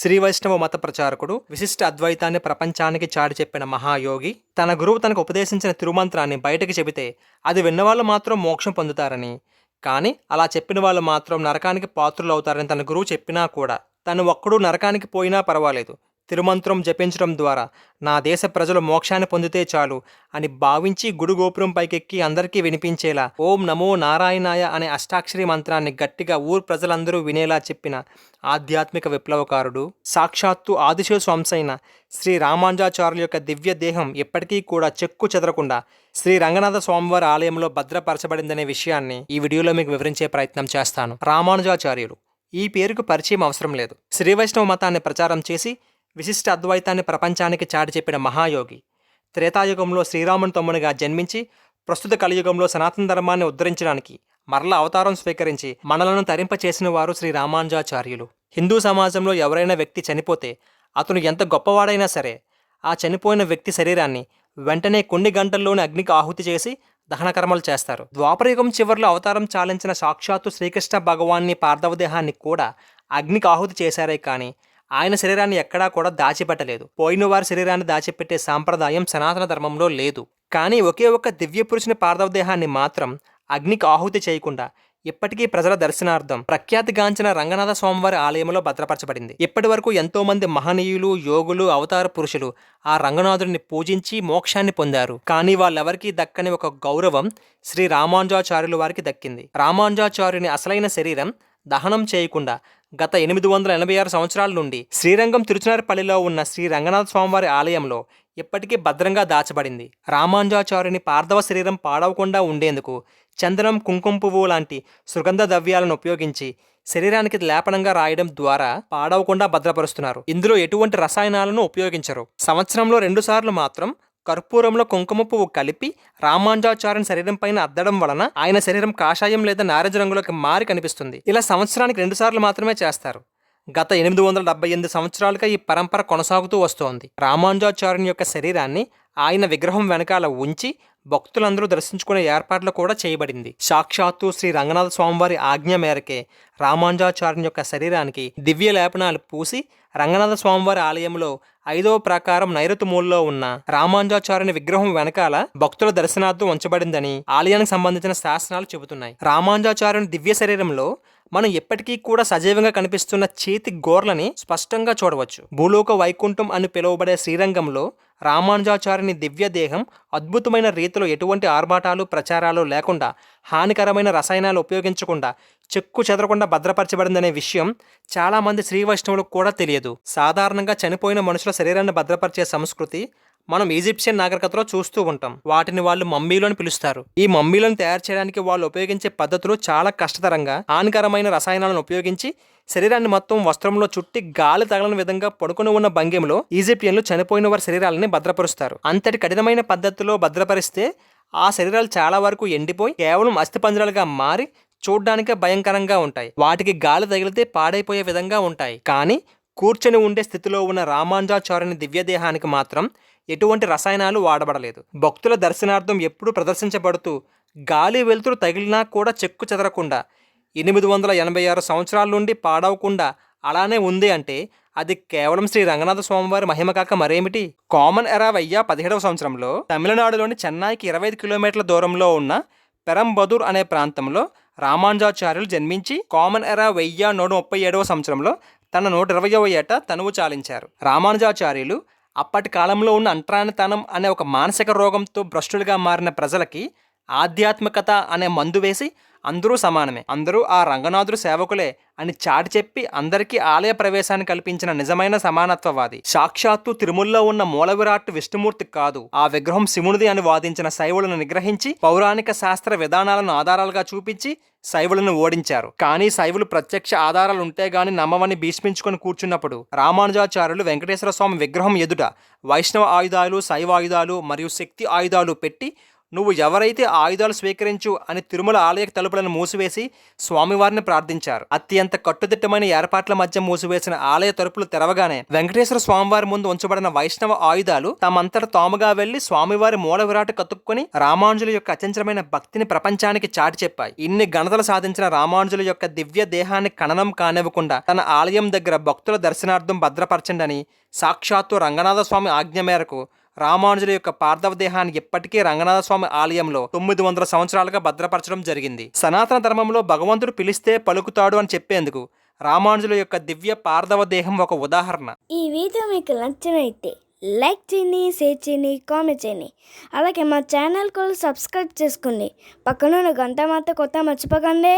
శ్రీ వైష్ణవ మత ప్రచారకుడు, విశిష్ట అద్వైతాన్ని ప్రపంచానికి చాటి చెప్పిన మహాయోగి, తన గురువు తనకు ఉపదేశించిన తిరుమంత్రాన్ని బయటకి చెబితే అది విన్నవాళ్ళు మాత్రం మోక్షం పొందుతారని, కానీ అలా చెప్పిన వాళ్ళు మాత్రం నరకానికి పాత్రులవుతారని తన గురువు చెప్పినా కూడా తను ఒక్కడూ నరకానికి పోయినా పర్వాలేదు, తిరుమంత్రం జపించడం ద్వారా నా దేశ ప్రజలు మోక్షాన్ని పొందితే చాలు అని భావించి గుడి గోపురం పైకెక్కి అందరికీ వినిపించేలా ఓం నమో నారాయణాయ అనే అష్టాక్షరి మంత్రాన్ని గట్టిగా ఊరు ప్రజలందరూ వినేలా చెప్పిన ఆధ్యాత్మిక విప్లవకారుడు, సాక్షాత్తు ఆదిశివ స్వంసైన శ్రీ రామానుజాచార్యుల యొక్క దివ్య దేహం ఎప్పటికీ కూడా చెక్కు చెదరకుండా శ్రీ రంగనాథ స్వామివారి ఆలయంలో భద్రపరచబడిందనే విషయాన్ని ఈ వీడియోలో మీకు వివరించే ప్రయత్నం చేస్తాను. రామానుజాచార్యులు ఈ పేరుకు పరిచయం అవసరం లేదు. శ్రీ వైష్ణవ మతాన్ని ప్రచారం చేసి విశిష్ట అద్వైతాన్ని ప్రపంచానికి చాటి చెప్పిన మహాయోగి, త్రేతాయుగంలో శ్రీరాముని తమ్మునిగా జన్మించి ప్రస్తుత కలియుగంలో సనాతన ధర్మాన్ని ఉద్ధరించడానికి మరల అవతారం స్వీకరించి మనలను తరింపచేసిన వారు శ్రీ రామానుజాచార్యులు. హిందూ సమాజంలో ఎవరైనా వ్యక్తి చనిపోతే అతను ఎంత గొప్పవాడైనా సరే ఆ చనిపోయిన వ్యక్తి శరీరాన్ని వెంటనే కొన్ని గంటల్లోనే అగ్నికి ఆహుతి చేసి దహనకర్మలు చేస్తారు. ద్వాపరయుగం చివరిలో అవతారం చాలించిన సాక్షాత్తు శ్రీకృష్ణ భగవాన్ని పార్థవ దేహాన్ని కూడా అగ్నికి ఆహుతి చేశారే కానీ ఆయన శరీరాన్ని ఎక్కడా కూడా దాచిపెట్టలేదు. పోయిన వారి శరీరాన్ని దాచిపెట్టే సాంప్రదాయం సనాతన ధర్మంలో లేదు. కానీ ఒకే ఒక్క దివ్య పురుషుని పార్థవ దేహాన్ని మాత్రం అగ్నికి ఆహుతి చేయకుండా ఇప్పటికీ ప్రజల దర్శనార్థం ప్రఖ్యాతిగాంచిన రంగనాథ స్వామివారి ఆలయంలో భద్రపరచబడింది. ఇప్పటి వరకు ఎంతో మంది మహనీయులు, యోగులు, అవతార పురుషులు ఆ రంగనాథుడిని పూజించి మోక్షాన్ని పొందారు. కానీ వాళ్ళెవరికీ దక్కని ఒక గౌరవం శ్రీ రామానుజాచార్యుల వారికి దక్కింది. రామానుజాచార్యుని అసలైన శరీరం దహనం చేయకుండా గత 886 సంవత్సరాల నుండి శ్రీరంగం తిరుచునారుపల్లిలో ఉన్న శ్రీ రంగనాథ స్వామివారి ఆలయంలో ఇప్పటికీ భద్రంగా దాచబడింది. రామానుజాచార్యుని పార్థవ శరీరం పాడవకుండా ఉండేందుకు చందనం, కుంకుమ పువ్వు లాంటి సుగంధ ద్రవ్యాలను ఉపయోగించి శరీరానికి లేపనంగా రాయడం ద్వారా పాడవకుండా భద్రపరుస్తున్నారు. ఇందులో ఎటువంటి రసాయనాలను ఉపయోగించరు. సంవత్సరంలో 2 సార్లు మాత్రం కర్పూరంలో కుంకుమ పువ్వు కలిపి రామానుజాచార్యుని శరీరం పైన అద్దడం వలన ఆయన శరీరం కాషాయం లేదా నారింజ రంగులోకి మారి కనిపిస్తుంది. ఇలా సంవత్సరానికి 2 సార్లు మాత్రమే చేస్తారు. గత 878 సంవత్సరాలుగా ఈ పరంపర కొనసాగుతూ వస్తోంది. రామానుజాచార్యుని యొక్క శరీరాన్ని ఆయన విగ్రహం వెనకాల ఉంచి భక్తులందరూ దర్శించుకునే ఏర్పాట్లు కూడా చేయబడింది. సాక్షాత్తు శ్రీ రంగనాథ స్వామివారి ఆజ్ఞ మేరకే రామానుజాచార్యుని యొక్క శరీరానికి దివ్య లేపనాలు పూసి రంగనాథ స్వామివారి ఆలయంలో 5వ ప్రాకారం నైరుతి మూలలో ఉన్న రామానుజాచార్యుని విగ్రహం వెనకాల భక్తుల దర్శనార్థం ఉంచబడిందని ఆలయానికి సంబంధించిన శాసనాలు చెబుతున్నాయి. రామానుజాచార్యుని దివ్య శరీరంలో మనం ఎప్పటికీ కూడా సజీవంగా కనిపిస్తున్న చేతి గోర్లని స్పష్టంగా చూడవచ్చు. భూలోక వైకుంఠం అని పిలువబడే శ్రీరంగంలో రామానుజాచార్యుని దివ్య దేహం అద్భుతమైన రీతిలో ఎటువంటి ఆర్భాటాలు, ప్రచారాలు లేకుండా, హానికరమైన రసాయనాలు ఉపయోగించకుండా చెక్కు చెదరకుండా భద్రపరచబడిందనే విషయం చాలామంది శ్రీ వైష్ణవులకు కూడా తెలియదు. సాధారణంగా చనిపోయిన మనుషుల శరీరాన్ని భద్రపరిచే సంస్కృతి మనం ఈజిప్షియన్ నాగరికతలో చూస్తూ ఉంటాం. వాటిని వాళ్ళు మమ్మీలు అని పిలుస్తారు. ఈ మమ్మీలను తయారు చేయడానికి వాళ్ళు ఉపయోగించే పద్ధతులు చాలా కష్టతరంగా, హానికరమైన రసాయనాలను ఉపయోగించి శరీరాన్ని మొత్తం వస్త్రంలో చుట్టి గాలి తగలని విధంగా పడుకుని ఉన్న భంగిమలో ఈజిప్షియన్లు చనిపోయిన వారి శరీరాలని భద్రపరుస్తారు. అంతటి కఠినమైన పద్ధతిలో భద్రపరిస్తే ఆ శరీరాలు చాలా వరకు ఎండిపోయి కేవలం అస్థిపంజరాలుగా మారి చూడ్డానికే భయంకరంగా ఉంటాయి. వాటికి గాలి తగిలితే పాడైపోయే విధంగా ఉంటాయి. కానీ కూర్చొని ఉండే స్థితిలో ఉన్న రామానుజాచార్యుని దివ్యదేహానికి మాత్రం ఎటువంటి రసాయనాలు వాడబడలేదు. భక్తుల దర్శనార్థం ఎప్పుడూ ప్రదర్శించబడుతూ గాలి వెలుతురు తగిలినా కూడా చెక్కు చెదరకుండా 886 సంవత్సరాల నుండి పాడవకుండా అలానే ఉంది అంటే అది కేవలం శ్రీ రంగనాథ స్వామివారి మహిమ కాక మరేమిటి? కామన్ ఎరా 17వ సంవత్సరంలో తమిళనాడులోని చెన్నైకి 25 కిలోమీటర్ల దూరంలో ఉన్న పెరంబదూర్ అనే ప్రాంతంలో రామానుజాచార్యులు జన్మించి కామన్ ఎరా 1137వ సంవత్సరంలో తన 120వ ఏట తనువు చాలించారు. రామానుజాచార్యులు అప్పటి కాలంలో ఉన్న అంటరానితనం అనే ఒక మానసిక రోగంతో భ్రష్టులుగా మారిన ప్రజలకి ఆధ్యాత్మికత అనే మందు వేసి అందరూ సమానమే, అందరూ ఆ రంగనాథుడు సేవకులే అని చాటి చెప్పి అందరికీ ఆలయ ప్రవేశాన్ని కల్పించిన నిజమైన సమానత్వవాది. సాక్షాత్తు తిరుమలలో ఉన్న మూల విరాట్ విష్ణుమూర్తి కాదు, ఆ విగ్రహం శివునిది అని వాదించిన శైవులను నిగ్రహించి పౌరాణిక శాస్త్ర విధానాలను ఆధారాలుగా చూపించి శైవులను ఓడించారు. కానీ శైవులు ప్రత్యక్ష ఆధారాలు ఉంటే గాని నమ్మవని భీష్మించుకొని కూర్చున్నప్పుడు రామానుజాచార్యులు వెంకటేశ్వర స్వామి విగ్రహం ఎదుట వైష్ణవ ఆయుధాలు, శైవ ఆయుధాలు మరియు శక్తి ఆయుధాలు పెట్టి నువ్వు ఎవరైతే ఆయుధాలు స్వీకరించు అని తిరుమల ఆలయ తలుపులను మూసివేసి స్వామివారిని ప్రార్థించారు. అత్యంత కట్టుదిట్టమైన ఏర్పాట్ల మధ్య మూసివేసిన ఆలయ తలుపులు తెరవగానే వెంకటేశ్వర స్వామివారి ముందు ఉంచబడిన వైష్ణవ ఆయుధాలు తమంతట తాముగా వెళ్లి స్వామివారి మూల విరాట్ కతుక్కొని రామానుజుల యొక్క అచంచలమైన భక్తిని ప్రపంచానికి చాటి చెప్పాయి. ఇన్ని ఘనతలు సాధించిన రామానుజుల యొక్క దివ్య దేహాన్ని ఖననం కానివ్వకుండా తన ఆలయం దగ్గర భక్తుల దర్శనార్థం భద్రపరచండని సాక్షాత్తు రంగనాథ స్వామి ఆజ్ఞ మేరకు రామానుజుల యొక్క పార్థవ దేహాన్ని ఇప్పటికీ రంగనాథ స్వామి ఆలయంలో 900 సంవత్సరాలుగా భద్రపరచడం జరిగింది. సనాతన ధర్మంలో భగవంతుడు పిలిస్తే పలుకుతాడు అని చెప్పేందుకు రామానుజుల యొక్క దివ్య పార్థవ దేహం ఒక ఉదాహరణ. ఈ వీడియో మీకు నచ్చినైతే లైక్ చేయండి, షేర్ చేయండి, కామెంట్ చేయండి. అలాగే మా ఛానల్ కూడా సబ్స్క్రైబ్ చేసుకోండి. పక్కన గంట మాత్రం కొత్త మర్చిపోకండి.